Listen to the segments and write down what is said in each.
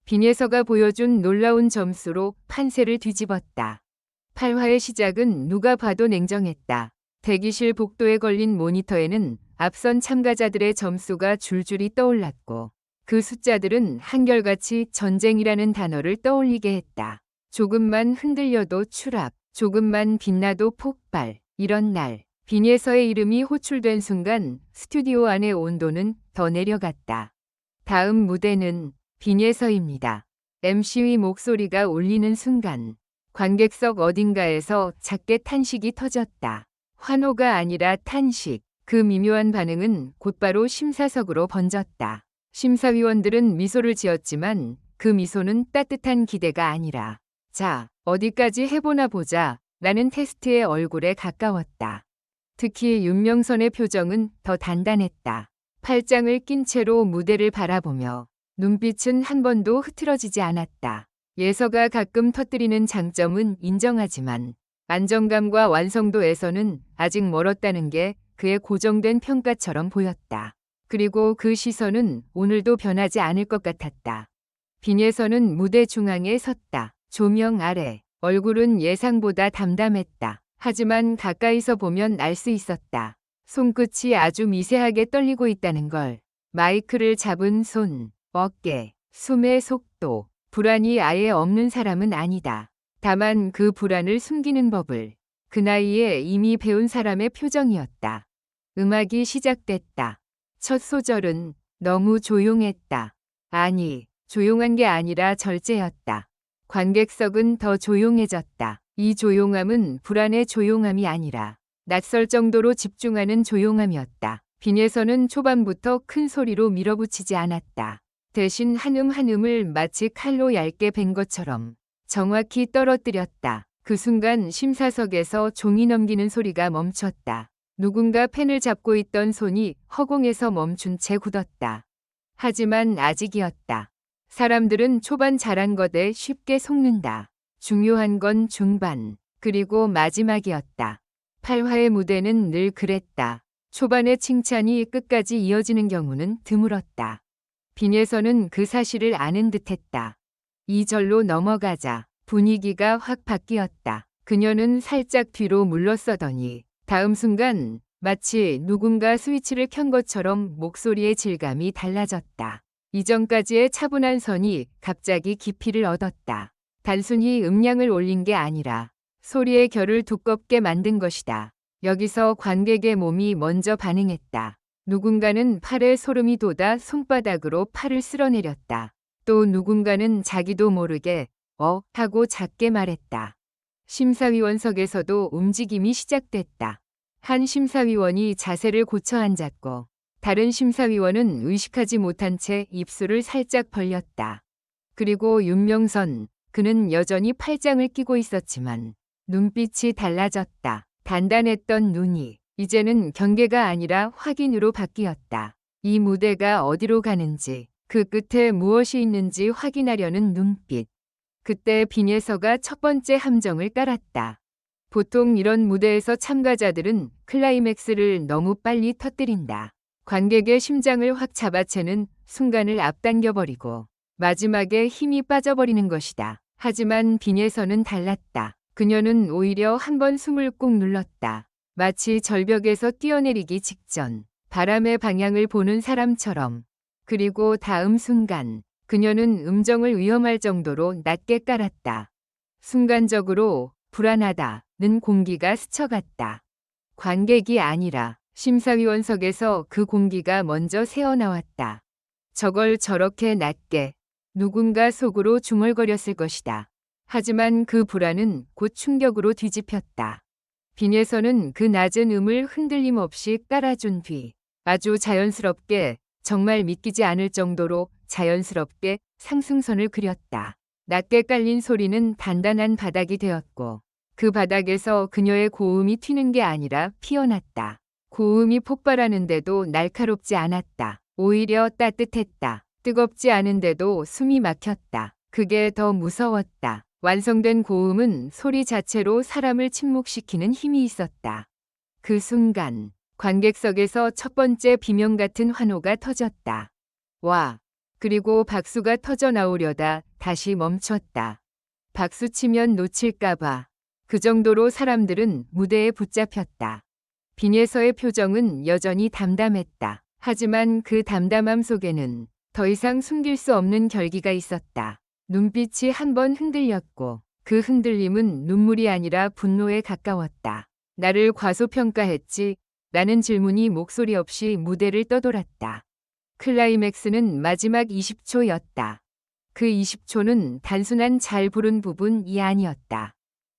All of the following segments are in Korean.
빈예서가 보여준 놀라운 점수로 판세를 뒤집었다. 8화의 시작은 누가 봐도 냉정했다. 대기실 복도에 걸린 모니터에는 앞선 참가자들의 점수가 줄줄이 떠올랐고 그 숫자들은 한결같이 전쟁이라는 단어를 떠올리게 했다. 조금만 흔들려도 추락, 조금만 빛나도 폭발. 이런 날, 빈예서의 이름이 호출된 순간 스튜디오 안의 온도는 더 내려갔다. 다음 무대는 빈예서입니다. MC의 목소리가 울리는 순간 관객석 어딘가에서 작게 탄식이 터졌다. 환호가 아니라 탄식. 그 미묘한 반응은 곧바로 심사석으로 번졌다. 심사위원들은 미소를 지었지만 그 미소는 따뜻한 기대가 아니라 자, 어디까지 해보나 보자 라는 테스트의 얼굴에 가까웠다. 특히 윤명선의 표정은 더 단단했다. 팔짱을 낀 채로 무대를 바라보며 눈빛은 한 번도 흐트러지지 않았다. 예서가 가끔 터뜨리는 장점은 인정하지만 안정감과 완성도에서는 아직 멀었다는 게 그의 고정된 평가처럼 보였다. 그리고 그 시선은 오늘도 변하지 않을 것 같았다. 빈예서는 무대 중앙에 섰다. 조명 아래 얼굴은 예상보다 담담했다. 하지만 가까이서 보면 알 수 있었다. 손끝이 아주 미세하게 떨리고 있다는 걸. 마이크를 잡은 손, 어깨, 숨의 속도. 불안이 아예 없는 사람은 아니다. 다만 그 불안을 숨기는 법을 그 나이에 이미 배운 사람의 표정이었다. 음악이 시작됐다. 첫 소절은 너무 조용했다. 아니, 조용한 게 아니라 절제였다. 관객석은 더 조용해졌다. 이 조용함은 불안의 조용함이 아니라 낯설 정도로 집중하는 조용함이었다. 빈예서는 초반부터 큰 소리로 밀어붙이지 않았다. 대신 한음 한음을 마치 칼로 얇게 벤 것처럼 정확히 떨어뜨렸다. 그 순간 심사석에서 종이 넘기는 소리가 멈췄다. 누군가 펜을 잡고 있던 손이 허공에서 멈춘 채 굳었다. 하지만 아직이었다. 사람들은 초반 잘한 것에 쉽게 속는다. 중요한 건 중반, 그리고 마지막이었다. 8화의 무대는 늘 그랬다. 초반의 칭찬이 끝까지 이어지는 경우는 드물었다. 빈예서는 그 사실을 아는 듯했다. 2절로 넘어가자 분위기가 확 바뀌었다. 그녀는 살짝 뒤로 물러서더니 다음 순간 마치 누군가 스위치를 켠 것처럼 목소리의 질감이 달라졌다. 이전까지의 차분한 선이 갑자기 깊이를 얻었다. 단순히 음량을 올린 게 아니라 소리의 결을 두껍게 만든 것이다. 여기서 관객의 몸이 먼저 반응했다. 누군가는 팔에 소름이 돋아 손바닥으로 팔을 쓸어내렸다. 또 누군가는 자기도 모르게 하고 작게 말했다. 심사위원석에서도 움직임이 시작됐다. 한 심사위원이 자세를 고쳐 앉았고 다른 심사위원은 의식하지 못한 채 입술을 살짝 벌렸다. 그리고 윤명선, 그는 여전히 팔짱을 끼고 있었지만 눈빛이 달라졌다. 단단했던 눈이 이제는 경계가 아니라 확인으로 바뀌었다. 이 무대가 어디로 가는지, 그 끝에 무엇이 있는지 확인하려는 눈빛. 그때 빈예서가 첫 번째 함정을 깔았다. 보통 이런 무대에서 참가자들은 클라이맥스를 너무 빨리 터뜨린다. 관객의 심장을 확 잡아채는 순간을 앞당겨버리고 마지막에 힘이 빠져버리는 것이다. 하지만 빈예서는 달랐다. 그녀는 오히려 한 번 숨을 꾹 눌렀다. 마치 절벽에서 뛰어내리기 직전 바람의 방향을 보는 사람처럼. 그리고 다음 순간 그녀는 음정을 위험할 정도로 낮게 깔았다. 순간적으로 불안하다는 공기가 스쳐갔다. 관객이 아니라 심사위원석에서 그 공기가 먼저 새어나왔다. 저걸 저렇게 낮게 누군가 속으로 중얼거렸을 것이다. 하지만 그 불안은 곧 충격으로 뒤집혔다. 빈예서는 그 낮은 음을 흔들림 없이 깔아준 뒤 아주 자연스럽게, 정말 믿기지 않을 정도로 자연스럽게 상승선을 그렸다. 낮게 깔린 소리는 단단한 바닥이 되었고 그 바닥에서 그녀의 고음이 튀는 게 아니라 피어났다. 고음이 폭발하는데도 날카롭지 않았다. 오히려 따뜻했다. 뜨겁지 않은데도 숨이 막혔다. 그게 더 무서웠다. 완성된 고음은 소리 자체로 사람을 침묵시키는 힘이 있었다. 그 순간 관객석에서 첫 번째 비명 같은 환호가 터졌다. 와! 그리고 박수가 터져 나오려다 다시 멈췄다. 박수 치면 놓칠까봐. 그 정도로 사람들은 무대에 붙잡혔다. 빈예서의 표정은 여전히 담담했다. 하지만 그 담담함 속에는 더 이상 숨길 수 없는 결기가 있었다. 눈빛이 한번 흔들렸고 그 흔들림은 눈물이 아니라 분노에 가까웠다. 나를 과소평가했지? 라는 질문이 목소리 없이 무대를 떠돌았다. 클라이맥스는 마지막 20초였다. 그 20초는 단순한 잘 부른 부분이 아니었다.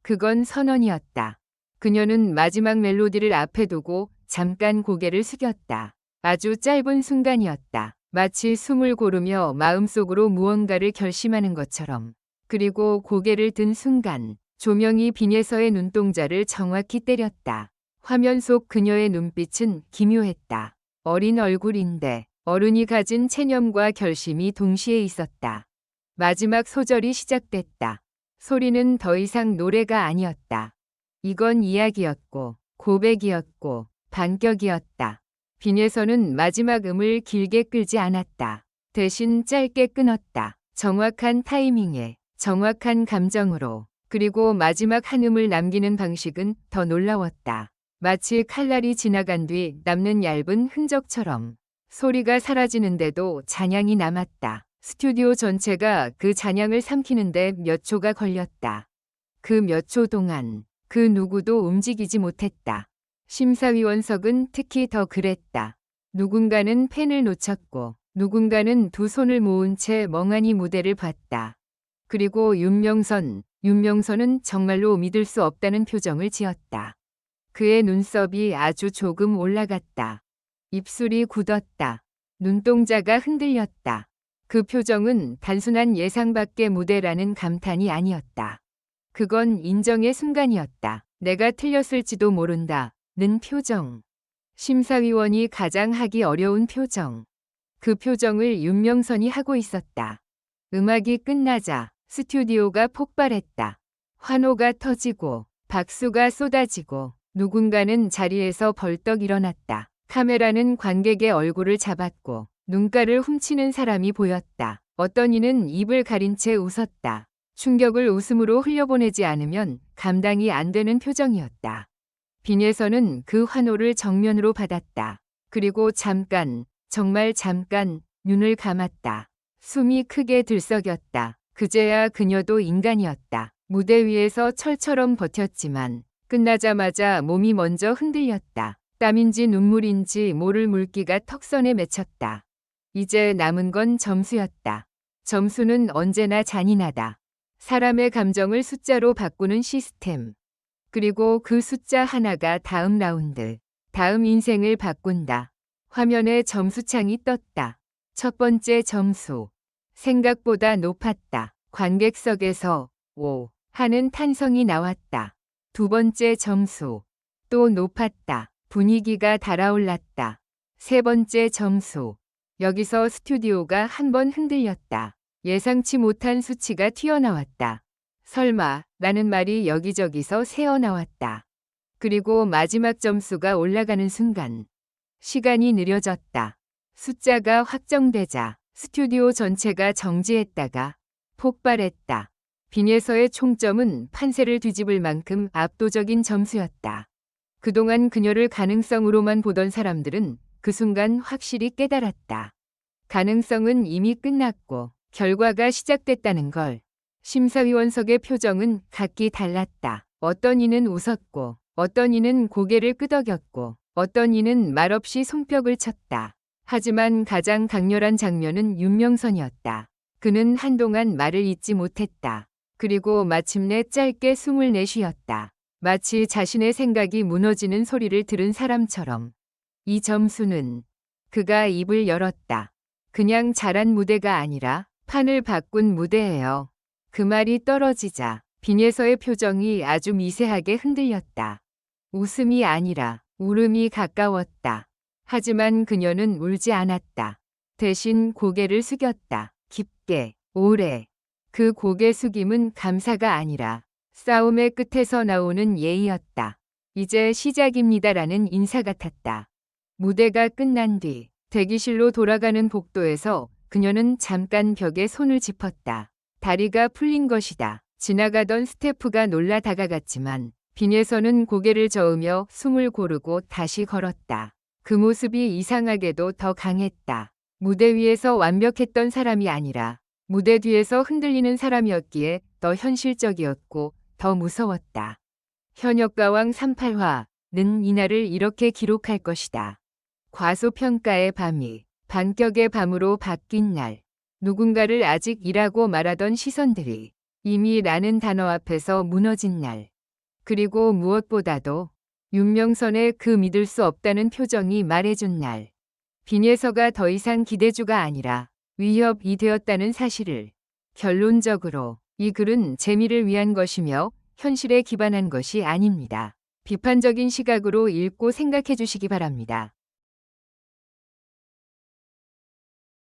그건 선언이었다. 그녀는 마지막 멜로디를 앞에 두고 잠깐 고개를 숙였다. 아주 짧은 순간이었다. 마치 숨을 고르며 마음속으로 무언가를 결심하는 것처럼. 그리고 고개를 든 순간 조명이 빈예서의 눈동자를 정확히 때렸다. 화면 속 그녀의 눈빛은 기묘했다. 어린 얼굴인데 어른이 가진 체념과 결심이 동시에 있었다. 마지막 소절이 시작됐다. 소리는 더 이상 노래가 아니었다. 이건 이야기였고 고백이었고 반격이었다. 빈예서는 마지막 음을 길게 끌지 않았다. 대신 짧게 끊었다. 정확한 타이밍에 정확한 감정으로. 그리고 마지막 한 음을 남기는 방식은 더 놀라웠다. 마치 칼날이 지나간 뒤 남는 얇은 흔적처럼. 소리가 사라지는데도 잔향이 남았다. 스튜디오 전체가 그 잔향을 삼키는데 몇 초가 걸렸다. 그 몇 초 동안 그 누구도 움직이지 못했다. 심사위원석은 특히 더 그랬다. 누군가는 펜을 놓쳤고 누군가는 두 손을 모은 채 멍하니 무대를 봤다. 그리고 윤명선은 정말로 믿을 수 없다는 표정을 지었다. 그의 눈썹이 아주 조금 올라갔다. 입술이 굳었다. 눈동자가 흔들렸다. 그 표정은 단순한 예상 밖의 무대라는 감탄이 아니었다. 그건 인정의 순간이었다. 내가 틀렸을지도 모른다. 는 표정. 심사위원이 가장 하기 어려운 표정. 그 표정을 윤명선이 하고 있었다. 음악이 끝나자 스튜디오가 폭발했다. 환호가 터지고 박수가 쏟아지고 누군가는 자리에서 벌떡 일어났다. 카메라는 관객의 얼굴을 잡았고 눈가를 훔치는 사람이 보였다. 어떤 이는 입을 가린 채 웃었다. 충격을 웃음으로 흘려보내지 않으면 감당이 안 되는 표정이었다. 빈예서는 그 환호를 정면으로 받았다. 그리고 잠깐, 정말 잠깐 눈을 감았다. 숨이 크게 들썩였다. 그제야 그녀도 인간이었다. 무대 위에서 철처럼 버텼지만 끝나자마자 몸이 먼저 흔들렸다. 땀인지 눈물인지 모를 물기가 턱선에 맺혔다. 이제 남은 건 점수였다. 점수는 언제나 잔인하다. 사람의 감정을 숫자로 바꾸는 시스템. 그리고 그 숫자 하나가 다음 라운드, 다음 인생을 바꾼다. 화면에 점수창이 떴다. 첫 번째 점수. 생각보다 높았다. 관객석에서 오 하는 탄성이 나왔다. 두 번째 점수. 또 높았다. 분위기가 달아올랐다. 세 번째 점수. 여기서 스튜디오가 한번 흔들렸다. 예상치 못한 수치가 튀어나왔다. 설마 라는 말이 여기저기서 새어나왔다. 그리고 마지막 점수가 올라가는 순간 시간이 느려졌다. 숫자가 확정되자 스튜디오 전체가 정지했다가 폭발했다. 빈예서의 총점은 판세를 뒤집을 만큼 압도적인 점수였다. 그동안 그녀를 가능성으로만 보던 사람들은 그 순간 확실히 깨달았다. 가능성은 이미 끝났고 결과가 시작됐다는 걸. 심사위원석의 표정은 각기 달랐다. 어떤 이는 웃었고 어떤 이는 고개를 끄덕였고 어떤 이는 말없이 손뼉을 쳤다. 하지만 가장 강렬한 장면은 윤명선이었다. 그는 한동안 말을 잇지 못했다. 그리고 마침내 짧게 숨을 내쉬었다. 마치 자신의 생각이 무너지는 소리를 들은 사람처럼. 이 점수는 그가 입을 열었다. 그냥 잘한 무대가 아니라 판을 바꾼 무대예요. 그 말이 떨어지자 빈예서의 표정이 아주 미세하게 흔들렸다. 웃음이 아니라 울음이 가까웠다. 하지만 그녀는 울지 않았다. 대신 고개를 숙였다. 깊게, 오래. 그 고개 숙임은 감사가 아니라 싸움의 끝에서 나오는 예의였다. 이제 시작입니다라는 인사 같았다. 무대가 끝난 뒤 대기실로 돌아가는 복도에서 그녀는 잠깐 벽에 손을 짚었다. 다리가 풀린 것이다. 지나가던 스태프가 놀라 다가갔지만 빈에서는 고개를 저으며 숨을 고르고 다시 걸었다. 그 모습이 이상하게도 더 강했다. 무대 위에서 완벽했던 사람이 아니라 무대 뒤에서 흔들리는 사람이었기에 더 현실적이었고 더 무서웠다. 현역가왕 38화는 이날을 이렇게 기록할 것이다. 과소평가의 밤이 반격의 밤으로 바뀐 날. 누군가를 아직 이라고 말하던 시선들이 이미 라는 단어 앞에서 무너진 날. 그리고 무엇보다도 윤명선의 그 믿을 수 없다는 표정이 말해준 날. 빈예서가 더 이상 기대주가 아니라 위협이 되었다는 사실을. 결론적으로 이 글은 재미를 위한 것이며 현실에 기반한 것이 아닙니다. 비판적인 시각으로 읽고 생각해 주시기 바랍니다.